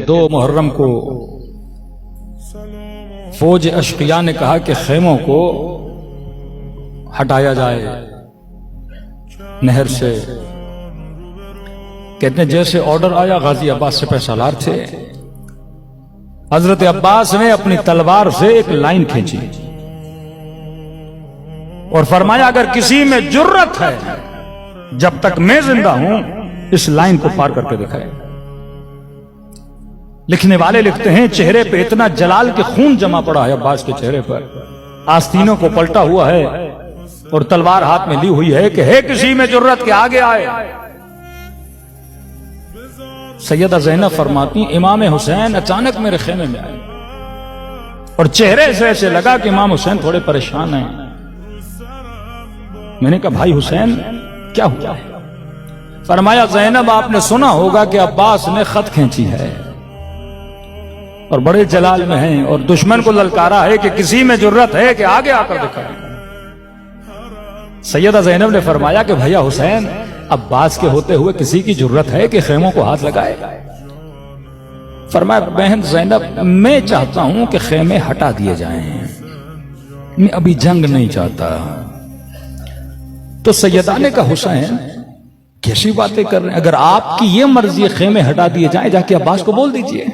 2 मुहर्रम को फौज अशकिया ने कहा कि खेमों को हटाया जाए नहर से। कहते हैं जैसे ऑर्डर आया, गाजी अब्बास से पैसालार थे, हजरत अब्बास ने अपनी तलवार से एक लाइन खींची और फरमाया अगर किसी में जुर्रत है जब तक मैं जिंदा हूं इस लाइन को पार करके दिखाए। लिखने वाले लिखते हैं चेहरे पे इतना जलाल के खून जमा पड़ा है अब्बास के चेहरे पर, आस्तीनों को पलटा हुआ है और तलवार हाथ में ली हुई है कि है किसी में जुर्रत के आगे आए। सैयदा ज़ैनब फरमाती इमाम हुसैन अचानक मेरे खेमे में आए और चेहरे से ऐसे लगा कि इमाम हुसैन थोड़े परेशान हैं। मैंने कहा भाई हुसैन क्या हुआ है? फरमाया ज़ैनब आपने सुना होगा कि अब्बास ने खत खींची है और बड़े जलाल में हैं और दुश्मन को ललकारा है कि किसी में जुर्रत है कि आगे आकर दिखाए। सैयदा ज़ैनब ने फरमाया कि भैया हुसैन अब्बास के होते हुए किसी की जुर्रत है कि खेमों को हाथ लगाए? फरमाया बहन ज़ैनब मैं चाहता हूं कि खेमे हटा दिए जाएं, मैं अभी जंग नहीं चाहता। तो सैयदा ने कहा हुसैन कैसी बातें कर रहे हैं, अगर आपकी ये मर्जी खेमे हटा दिए जाएं जाके अब्बास को बोल दीजिए।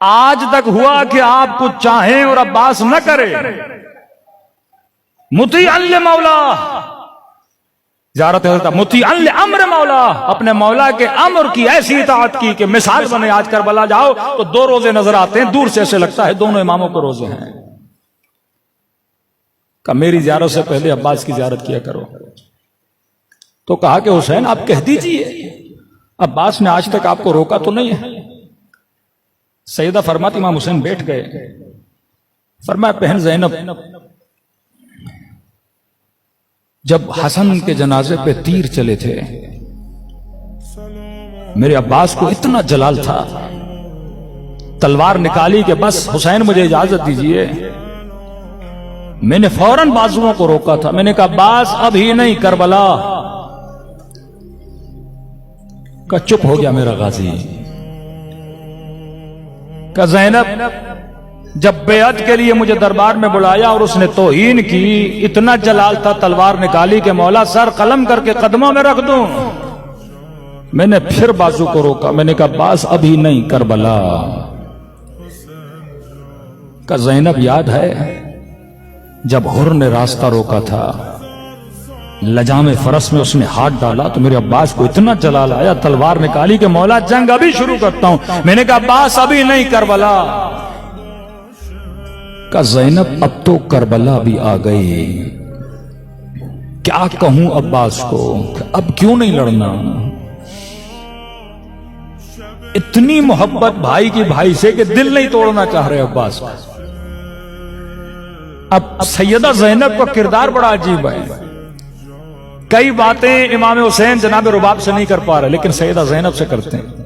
आज तक हुआ कि आप कुछ चाहें और अब्बास न करे। मुती अल्ले मौला ज़ियारत मुती अल्ले अम्र मौला, अपने मौला के अम्र की ऐसी इताअत की कि मिसाल बने। आज करबला जाओ तो 2 रोजे नजर आते हैं, दूर से ऐसे लगता है दोनों इमामों को रोजे हैं। का मेरी ज़ियारत से पहले अब्बास की ज़ियारत किया करो। तो कहा कि हुसैन आप कह दीजिए अब्बास ने आज तक आपको रोका तो नहीं है। सैयदा फरमाती इमाम हुसैन बैठ गए। फरमाया बहन ज़ैनब जब हसन के जनाजे पे तीर चले थे मेरे अब्बास को इतना जलाल था, तलवार निकाली कि बस हुसैन मुझे इजाजत दीजिए। मैंने फौरन बाजुओं को रोका था। मैंने कहा अब्बास अभी नहीं, करबला का चुप हो गया मेरा गाजी। का ज़ैनब जब बेअत के लिए मुझे दरबार में बुलाया और उसने तौहीन की, इतना जलाल था, तलवार निकाली कि मौला सर कलम करके कदमों में रख दूं। मैंने फिर बाजू को रोका। मैंने कहा अब्बास अभी नहीं, करबला का। ज़ैनब याद है जब हुर ने रास्ता रोका था, लजामे फरस में उसने हाथ डाला तो मेरे अब्बास को इतना जलाल आया, तलवार निकाली कि मौला जंग अभी शुरू करता हूं। मैंने कहा अब्बास अभी नहीं, करबला का। ज़ैनब अब तो करबला भी आ गई, क्या कहूं अब्बास को, अब क्यों नहीं लड़ना। इतनी मोहब्बत भाई की भाई से कि दिल नहीं तोड़ना चाह रहे अब्बास। अब सैयदा ज़ैनब का किरदार बड़ा अजीब है। कई बातें इमाम हुसैन जनाब रुबाब से नहीं कर पा रहे लेकिन सैयदा ज़ैनब से करते हैं।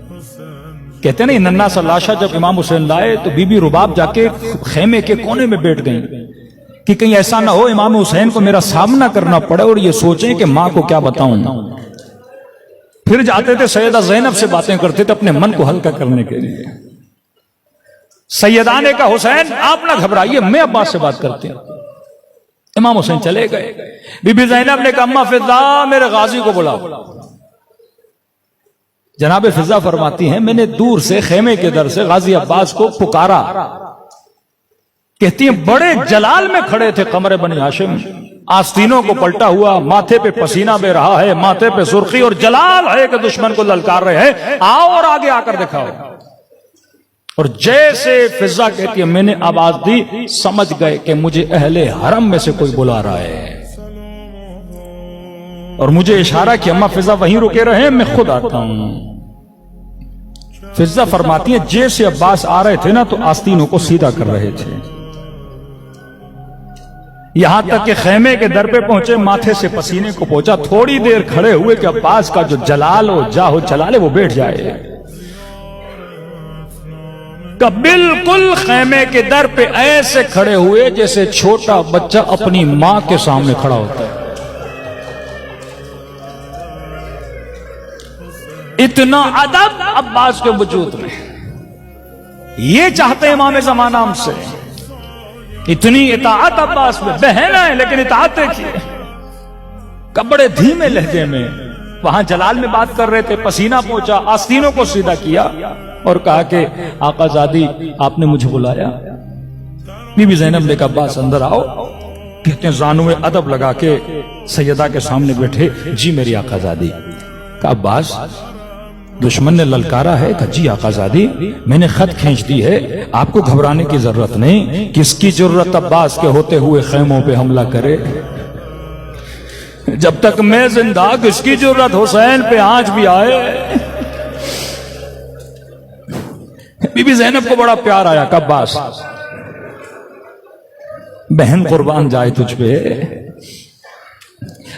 कहते नहीं नन्ना सा लाशा जब इमाम हुसैन लाए तो बीबी रुबाब जाके खेमे के कोने में बैठ गई कि कहीं ऐसा ना हो इमाम हुसैन को मेरा सामना करना पड़े और ये सोचें कि मां को क्या बताऊं। फिर जाते थे सैयदा ज़ैनब से बातें करते थे अपने मन को हल्का करने के लिए। सैयदा ने कहा हुसैन आप ना घबराइए, मैं अब्बास से बात करते हैं। इमाम हुसैन चले गए। बीबी ज़ैनब ने कहा अम्मा फिजा मेरे गाजी को बुलाओ। जनाब फिजा फरमाती हैं मैंने दूर से खेमे के दर से गाजी अब्बास को पुकारा। कहती हैं बड़े जलाल में खड़े थे कमरे बनी हाशिम, आस्तीनों को पलटा हुआ, माथे पे पसीना बह रहा है, माथे पे सुर्खी और जलाल है कि दुश्मन को ललकार रहे हैं, आओ और आगे आकर दिखाओ। और जैसे फिजा कहती है मैंने आवाज दी, समझ गए कि मुझे अहले हरम में से कोई बुला रहा है और मुझे इशारा कि अम्मा फिजा वहीं रुके रहे, मैं खुद आता हूं। फिजा फरमाती है जैसे अब्बास आ रहे थे ना तो आस्तीनों को सीधा कर रहे थे, यहां तक कि खेमे के दर पे पहुंचे, माथे से पसीने को पहुंचा। थोड़ी देर खड़े हुए कि अब्बास का जो जलाल हो जाहो जलाले वो बैठ जाए। बिल्कुल खेमे के दर पे ऐसे खड़े हुए जैसे छोटा बच्चा अपनी मां के सामने खड़ा होता है। इतना अदब अब्बास के वजूद में, ये चाहते हैं इमाम ज़माना हमसे। इतनी इताअत अब्बास में, बहन है लेकिन इताअत देखिए। कब बड़े धीमे लहजे में वहां जलाल में बात कर रहे थे, पसीना पहुंचा, आस्तीनों को सीधा किया और कहा कि आकाजादी आपने मुझे बुलाया। बीबी ज़ैनब ने कहा अब्बास अंदर आओ। कहते हैं जानू में अदब लगा के सैयदा के सामने बैठे, जी मेरी आकाजादी। कहा अब्बास दुश्मन ने ललकारा है? कहा जी आकाजादी मैंने खत खींच दी है, आपको घबराने की जरूरत नहीं। किसकी जरूरत अब्बास के होते हुए खेमों पे हमला करे? जब तक मैं जिंदा किसकी जरूरत हुसैन पे आंच भी आए। बीबी ज़ैनब को बड़ा प्यार आया। कब अब्बास बहन कुर्बान जाए तुझ पे।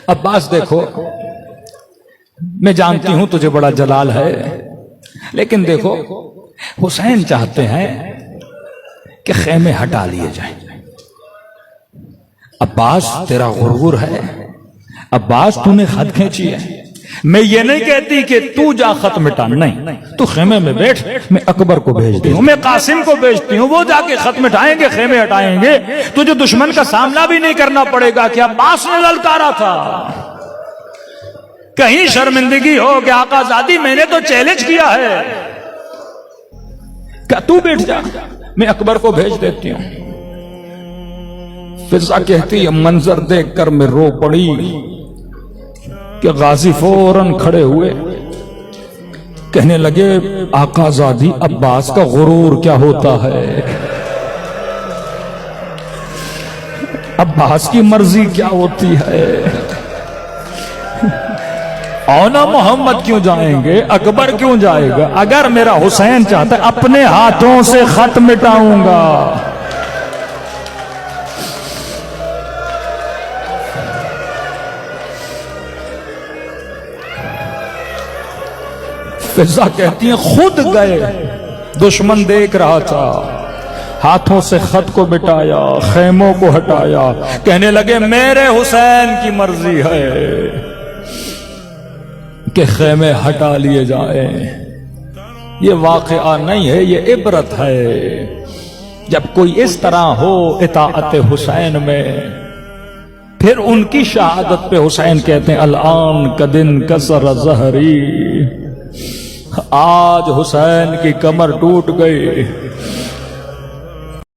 अब्बास देखो मैं जानती हूं तुझे बड़ा जलाल है, लेकिन देखो हुसैन चाहते हैं कि खेमे हटा लिए जाएं। अब्बास तेरा गुरूर है, अब्बास तूने खत खींची है। मैं ये नहीं कहती कि तू जा खत मिटा, नहीं, तू खेमे में बैठ, मैं अकबर को भेजती हूँ, मैं कासिम को भेजती हूँ, वो जाके खत मिटाएंगे, खेमे हटाएंगे। तुझे दुश्मन का सामना भी नहीं करना पड़ेगा कि अब्बास ने ललकारा था। कहीं शर्मिंदगी हो कि आकाजादी मैंने तो चैलेंज किया है, क्या तू बैठ जा, मैं अकबर को भेज देती हूं। फिजा कहती है मंजर देखकर मैं रो पड़ी कि गाजी फौरन खड़े हुए, कहने लगे आकाजादी अब्बास का गुरूर क्या होता है, अब्बास की मर्जी क्या होती है। औना मोहम्मद क्यों जाएंगे, अकबर क्यों जाएगा? अगर मेरा हुसैन चाहता है अपने हाथों से खत मिटाऊंगा। फिजा कहती है खुद गए, दुश्मन देख रहा था, हाथों से खत को मिटाया, खेमों को हटाया, कहने लगे मेरे हुसैन की मर्जी है कि खेमे हटा लिए जाए। ये वाक़या नहीं है, ये इबरत है। जब कोई इस तरह हो इताअत हुसैन में, फिर उनकी शहादत पे हुसैन कहते हैं अल-आन कदिन कसर ज़हरी, आज हुसैन की कमर टूट गई।